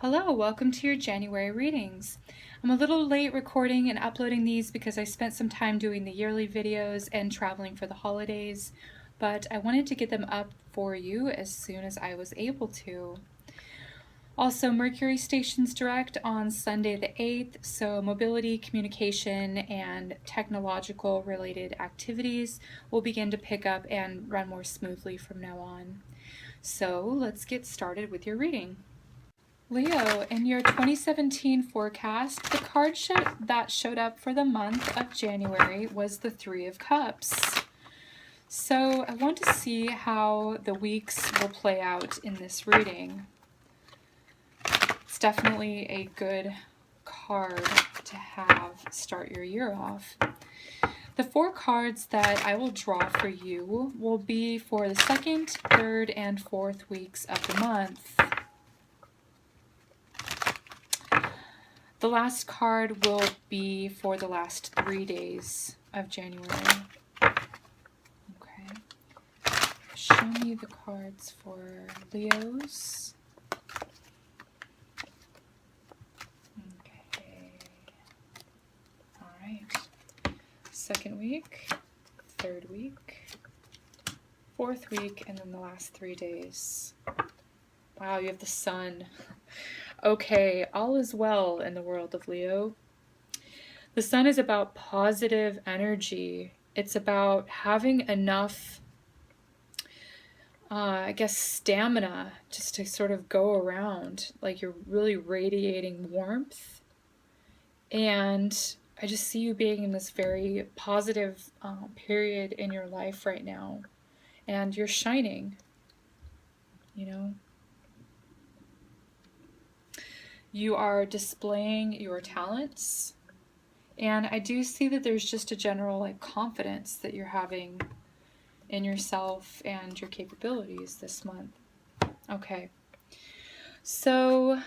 Hello, welcome to your January readings. I'm a little late recording and uploading these because I spent some time doing the yearly videos and traveling for the holidays, but I wanted to get them up for you as soon as I was able to. Also, Mercury stations direct on Sunday the 8th, so mobility, communication, and technological related activities will begin to pick up and run more smoothly from now on. So let's get started with your reading. Leo, in your 2017 forecast, the card that showed up for the month of January was the Three of Cups. So I want to see how the weeks will play out in this reading. It's definitely a good card to have start your year off. The four cards that I will draw for you will be for the second, third, and fourth weeks of the month. The last card will be for the last 3 days of January. Okay. Show me the cards for Leos. Okay. All right. Second week, third week, fourth week, and then the last 3 days. Wow, you have the Sun. Okay, all is well in the world of Leo. The Sun is about positive energy. It's about having enough, stamina just to sort of go around. Like you're really radiating warmth. And I just see you being in this very positive period in your life right now. And you're shining, you know. You are displaying your talents. And I do see that there's just a general confidence that you're having in yourself and your capabilities this month. Okay. So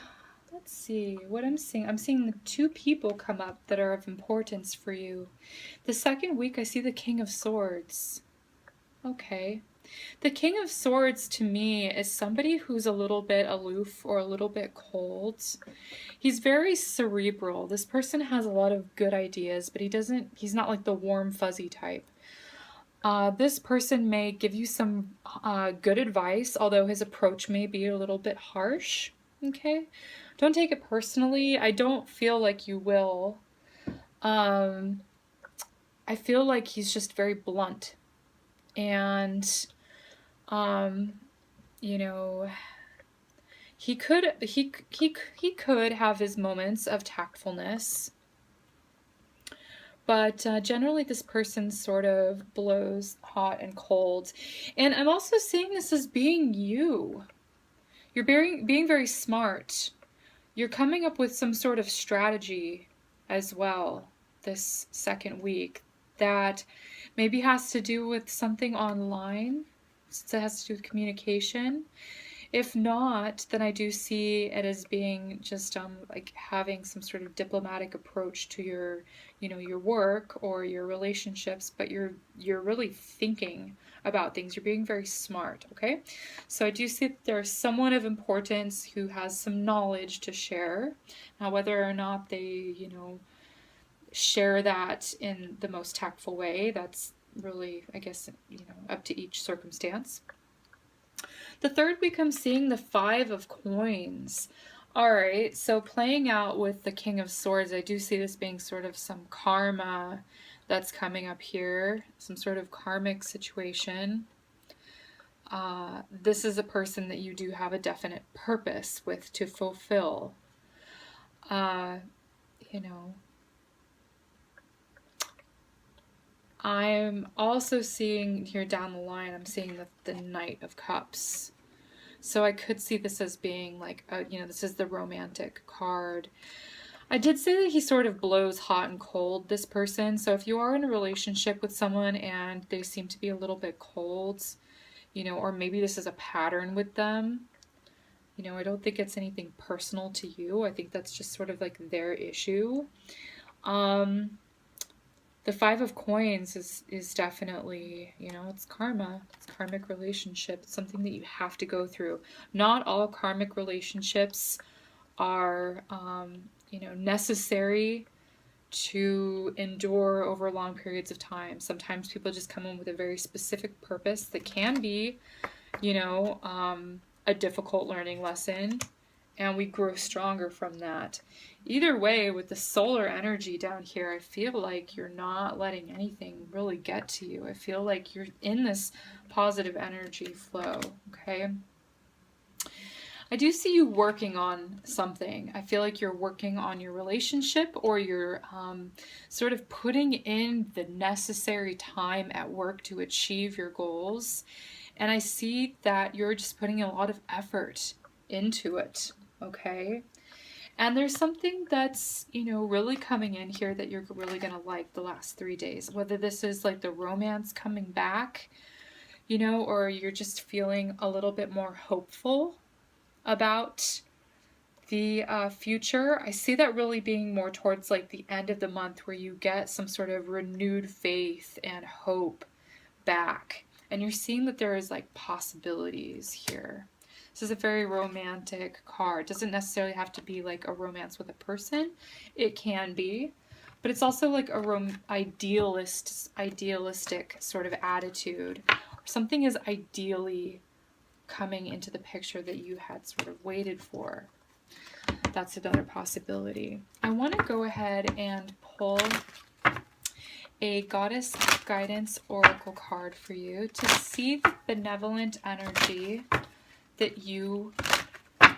let's see what I'm seeing. I'm seeing the two people come up that are of importance for you. The second week, I see the King of Swords. Okay. The King of Swords to me is somebody who's a little bit aloof or a little bit cold. He's very cerebral. This person has a lot of good ideas, but he's not like the warm, fuzzy type. This person may give you some good advice, although his approach may be a little bit harsh. Okay? Don't take it personally. I don't feel like you will. I feel like he's just very blunt. And you know, he could have his moments of tactfulness, but generally this person sort of blows hot and cold. And I'm also seeing this as being you. You're being very smart. You're coming up with some sort of strategy as well this second week that maybe has to do with something online. So it has to do with communication. If not, then I do see it as being just having some sort of diplomatic approach to your your work or your relationships, but you're really thinking about things. You're being very smart, okay? So I do see that there's someone of importance who has some knowledge to share. Now, whether or not they, share that in the most tactful way, that's really, I guess, up to each circumstance. The third week I'm seeing the Five of Coins. All right, so playing out with the King of Swords, I do see this being sort of some karma that's coming up here, some sort of karmic situation. This is a person that you do have a definite purpose with to fulfill. I'm also seeing here down the line, I'm seeing the Knight of Cups. So I could see this as being this is the romantic card. I did say that he sort of blows hot and cold, this person. So if you are in a relationship with someone and they seem to be a little bit cold, or maybe this is a pattern with them, I don't think it's anything personal to you. I think that's just sort of like their issue. The Five of Coins is definitely, it's karma. It's karmic relationship. It's something that you have to go through. Not all karmic relationships are, you know, necessary to endure over long periods of time. Sometimes people just come in with a very specific purpose that can be, you know, a difficult learning lesson, and we grow stronger from that. Either way, with the solar energy down here, I feel like you're not letting anything really get to you. I feel like you're in this positive energy flow, okay? I do see you working on something. I feel like you're working on your relationship, or you're sort of putting in the necessary time at work to achieve your goals. And I see that you're just putting a lot of effort into it, okay? And there's something that's, you know, really coming in here that you're really going to like the last 3 days. Whether this is like the romance coming back, you know, or you're just feeling a little bit more hopeful about the future. I see that really being more towards like the end of the month, where you get some sort of renewed faith and hope back. And you're seeing that there is like possibilities here. This is a very romantic card. It doesn't necessarily have to be like a romance with a person. It can be. But it's also like a idealistic sort of attitude. Something is ideally coming into the picture that you had sort of waited for. That's another possibility. I want to go ahead and pull a Goddess Guidance Oracle card for you to see the benevolent energy that you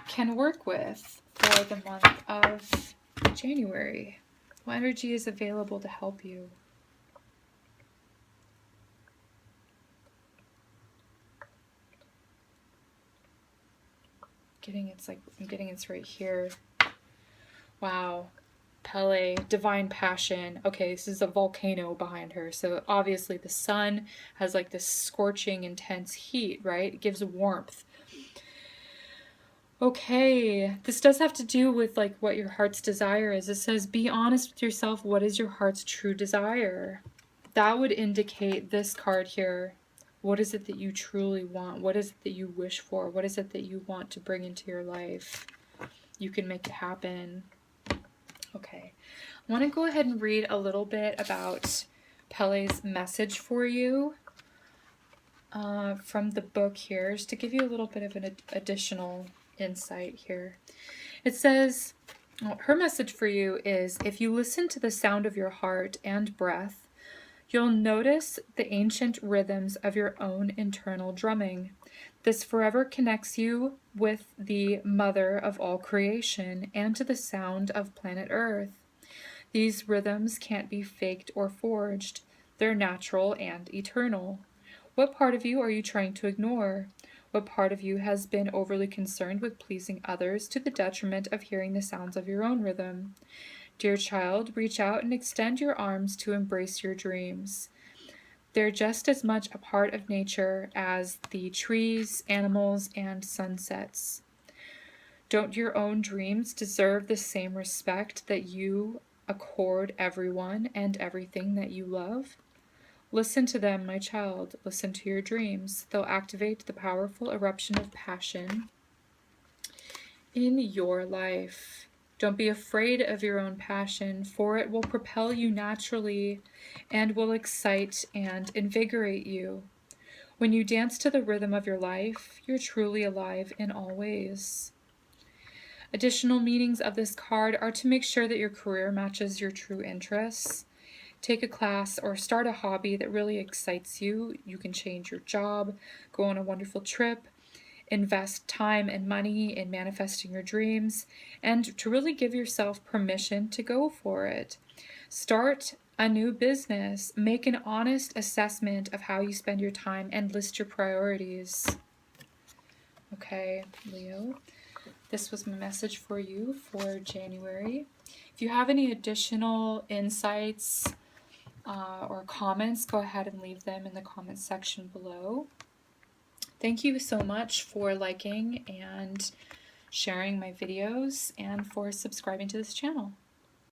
can work with for the month of January. What energy is available to help you? I'm getting it's right here. Wow. Pele, divine passion. Okay, this is a volcano behind her. So obviously the sun has like this scorching, intense heat, right? It gives warmth. Okay, this does have to do with like what your heart's desire is. It says, be honest with yourself. What is your heart's true desire? That would indicate this card here. What is it that you truly want? What is it that you wish for? What is it that you want to bring into your life? You can make it happen. Okay, I want to go ahead and read a little bit about Pele's message for you from the book here, just to give you a little bit of an additional insight here. It says, well, her message for you is, if you listen to the sound of your heart and breath, you'll notice the ancient rhythms of your own internal drumming. This forever connects you with the mother of all creation and to the sound of planet Earth. These rhythms can't be faked or forged. They're natural and eternal. What part of you are you trying to ignore? What part of you has been overly concerned with pleasing others to the detriment of hearing the sounds of your own rhythm? Dear child, reach out and extend your arms to embrace your dreams. They're just as much a part of nature as the trees, animals, and sunsets. Don't your own dreams deserve the same respect that you accord everyone and everything that you love? Listen to them, my child. Listen to your dreams. They'll activate the powerful eruption of passion in your life. Don't be afraid of your own passion, for it will propel you naturally and will excite and invigorate you. When you dance to the rhythm of your life, you're truly alive in all ways. Additional meanings of this card are to make sure that your career matches your true interests. Take a class or start a hobby that really excites you. You can change your job, go on a wonderful trip, invest time and money in manifesting your dreams, and to really give yourself permission to go for it. Start a new business. Make an honest assessment of how you spend your time and list your priorities. Okay, Leo, this was my message for you for January. If you have any additional insights or comments, go ahead and leave them in the comments section below. Thank you so much for liking and sharing my videos and for subscribing to this channel.